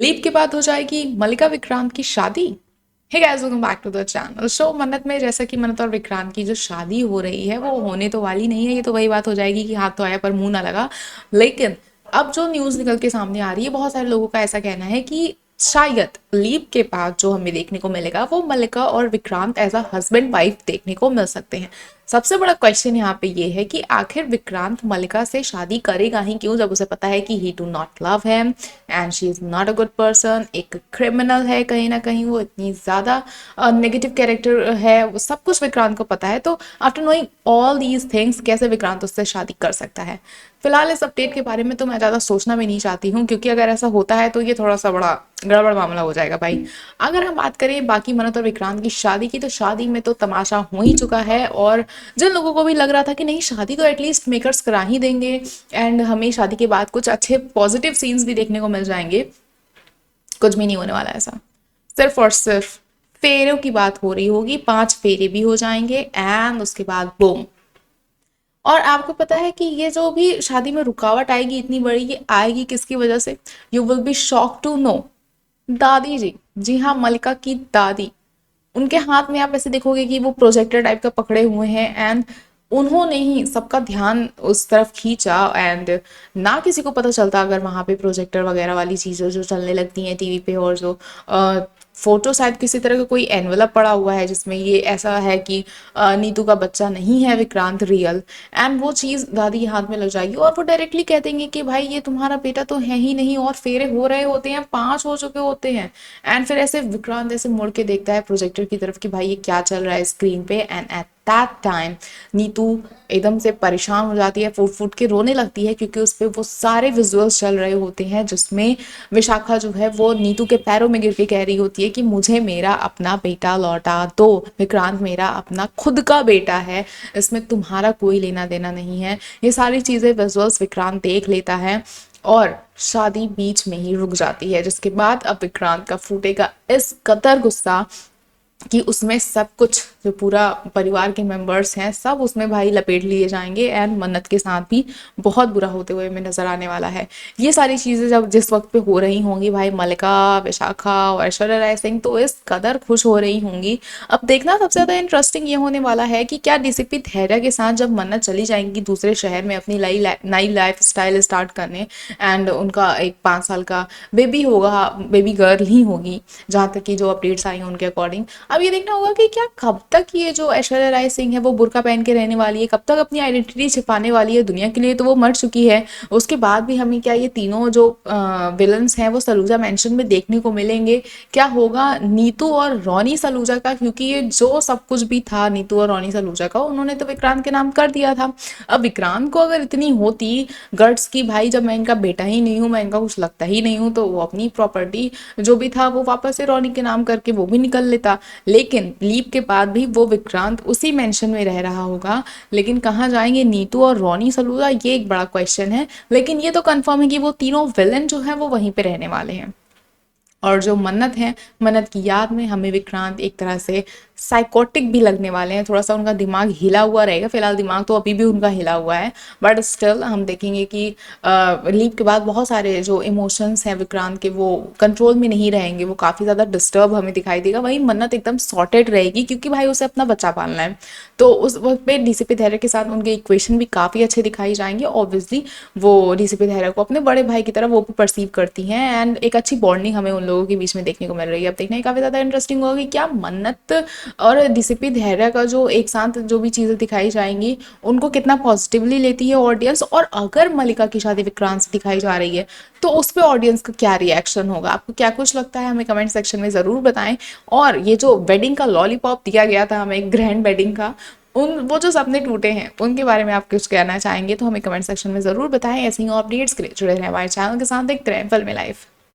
Leap के बाद हो जाएगी मल्लिका विक्रांत की शादी। Hey guys, welcome back to the channel. So Mannat में जैसा कि मन्नत और विक्रांत की जो शादी हो रही है वो होने तो वाली नहीं है। ये तो वही बात हो जाएगी कि हाथ तो आया पर मुंह ना लगा। लेकिन अब जो न्यूज़ निकल के सामने आ रही है, बहुत सारे लोगों का ऐसा कहना है कि शायद लीप के बाद जो हमें देखने को मिलेगा वो मल्लिका और Vikrant as a husband wife देखने को मिल सकते हैं। सबसे बड़ा क्वेश्चन यहाँ पे ये है कि आखिर विक्रांत मल्लिका से शादी करेगा ही क्यों, जब उसे पता है कि ही do not love him and she is not a good person, एक क्रिमिनल है कहीं ना कहीं, वो इतनी ज्यादा नेगेटिव कैरेक्टर है, वो सब कुछ विक्रांत को पता है। तो after knowing all these things कैसे विक्रांत उससे शादी कर सकता है। फिलहाल इस अपडेट के बारे में तो मैं ज़्यादा सोचना भी नहीं चाहती हूँ, क्योंकि अगर ऐसा होता है तो ये थोड़ा सा बड़ा गड़बड़ मामला हो जाएगा भाई। अगर हम बात करें बाकी मन्नत और विक्रांत की शादी की, तो शादी में तो तमाशा हो ही चुका है। और जिन लोगों को भी लग रहा था कि नहीं शादी तो एटलीस्ट मेकर्स करा ही देंगे एंड हमें शादी के बाद कुछ अच्छे पॉजिटिव सीन्स भी देखने को मिल जाएंगे, कुछ भी नहीं होने वाला ऐसा। सिर्फ और सिर्फ फेरों की बात हो रही होगी, 5 फेरे भी हो जाएंगे एंड उसके बाद बूम। और आपको पता है कि ये जो भी शादी में रुकावट आएगी इतनी बड़ी, ये आएगी किसकी वजह से? You will be shock to know, दादी जी। जी हाँ, मल्लिका की दादी। उनके हाथ में आप ऐसे देखोगे कि वो प्रोजेक्टर टाइप का पकड़े हुए हैं एंड उन्होंने ही सबका ध्यान उस तरफ खींचा। एंड ना किसी को पता चलता अगर वहां पे प्रोजेक्टर वगैरह वाली चीजें जो चलने लगती हैं टीवी पे, और जो फोटो शायद किसी तरह का कोई एनवलप पड़ा हुआ है जिसमें ये ऐसा है कि नीतू का बच्चा नहीं है विक्रांत रियल, एंड वो चीज दादी के हाथ में लग जाएगी और वो डायरेक्टली कह देंगे कि भाई ये तुम्हारा बेटा तो है ही नहीं, और फेरे हो रहे होते हैं, 5 हो चुके होते हैं। एंड फिर ऐसे विक्रांत ऐसे मुड़ के देखता है प्रोजेक्टर की तरफ कि भाई ये क्या चल रहा है स्क्रीन पे, and at that time Neetu एकदम से परेशान हो जाती है, फूट फूट के रोने लगती है, क्योंकि उस पे वो सारे विजुअल्स चल रहे होते हैं जिसमें विशाखा जो है वो नीतू के पैरों में गिर के कह रही होती है कि मुझे मेरा अपना बेटा लौटा दो, विक्रांत मेरा अपना खुद का बेटा है, इसमें तुम्हारा कोई लेना देना नहीं है। ये सारी चीजें विजुअल्स विक्रांत देख लेता है और शादी बीच में ही रुक जाती है, जिसके बाद अब विक्रांत का फूटेगा इस कदर गुस्सा कि उसमें सब कुछ जो पूरा परिवार के मेंबर्स हैं सब उसमें भाई लपेट लिए जाएंगे एंड मन्नत के साथ भी बहुत बुरा होते हुए हमें नजर आने वाला है। ये सारी चीजें जब जिस वक्त पे हो रही होंगी भाई, मल्लिका, विशाखा और ऐश्वर्या राय सिंह तो इस कदर खुश हो रही होंगी। अब देखना सबसे ज्यादा इंटरेस्टिंग ये होने वाला है कि क्या डीसीपी धैर्य के साथ जब मन्नत चली जाएंगी दूसरे शहर में अपनी नई लाइफ स्टाइल स्टार्ट करने, एंड उनका एक 5 साल का बेबी होगा, बेबी गर्ल ही होगी जहाँ तक कि जो अपडेट्स आई हैं उनके अकॉर्डिंग। अब ये देखना होगा कि क्या कब तक ये जो ऐश्वर्या राय सिंह है वो बुर्का पहन के रहने वाली है, कब तक अपनी आइडेंटिटी छिपाने वाली है, दुनिया के लिए तो वो मर चुकी है। उसके बाद भी हमें क्या ये तीनों जो विलन्स हैं वो सलूजा मेंशन में देखने को मिलेंगे? क्या होगा नीतू और रॉनी सलूजा का? क्योंकि ये जो सब कुछ भी था नीतू और रॉनी सलूजा का, उन्होंने तो विक्रांत के नाम कर दिया था। अब विक्रांत को अगर इतनी होती गट्स की भाई जब मैं इनका बेटा ही नहीं हूँ, मैं इनका कुछ लगता ही नहीं हूँ, तो वो अपनी प्रॉपर्टी जो भी था वो वापस से रॉनी के नाम करके वो भी निकल लेता। लेकिन लीप के बाद भी वो विक्रांत उसी मेंशन में रह रहा होगा, लेकिन कहाँ जाएंगे नीतू और रॉनी सलूजा, ये एक बड़ा क्वेश्चन है। लेकिन ये तो कंफर्म है कि वो तीनों विलन जो है वो वहीं पे रहने वाले हैं। और जो मन्नत है, मन्नत की याद में हमें विक्रांत एक तरह से साइकोटिक भी लगने वाले हैं, थोड़ा सा उनका दिमाग हिला हुआ रहेगा। फिलहाल दिमाग तो अभी भी उनका हिला हुआ है, बट स्टिल हम देखेंगे कि लीप के बाद बहुत सारे जो इमोशंस हैं विक्रांत के वो कंट्रोल में नहीं रहेंगे, वो काफ़ी ज़्यादा डिस्टर्ब हमें दिखाई देगा। वहीं मन्नत एकदम सॉर्टेड रहेगी क्योंकि भाई उसे अपना बच्चा पालना है। तो उस वक्त पे डीसीपी धैर्य के साथ उनके इक्वेशन भी काफ़ी अच्छे दिखाई जाएंगे। ऑब्वियसली वो डीसीपी धैर्य को अपने बड़े भाई की तरह वो भी परसीव करती हैं एंड एक अच्छी बॉन्डिंग हमें उन लोगों के बीच में देखने को मिल रही है। अब देखना ही काफ़ी ज़्यादा इंटरेस्टिंग होगा कि क्या मन्नत और डीसीपी धैर्य का जो एक साथ जो भी चीज़ें दिखाई जाएंगी उनको कितना पॉजिटिवली लेती है ऑडियंस, और अगर मल्लिका की शादी विक्रांत से दिखाई जा रही है तो उस पर ऑडियंस का क्या रिएक्शन होगा। आपको क्या कुछ लगता है हमें कमेंट सेक्शन में ज़रूर बताएं। और ये जो वेडिंग का लॉलीपॉप दिया गया था हमें, ग्रैंड वेडिंग का, उन वो जो सपने टूटे हैं उनके बारे में आप कुछ कहना चाहेंगे तो हमें कमेंट सेक्शन में ज़रूर बताएं। ऐसे ही अपडेट्स के लिए जुड़े रहें हमारे चैनल के साथ, देखते रहें फिल्मी लाइफ।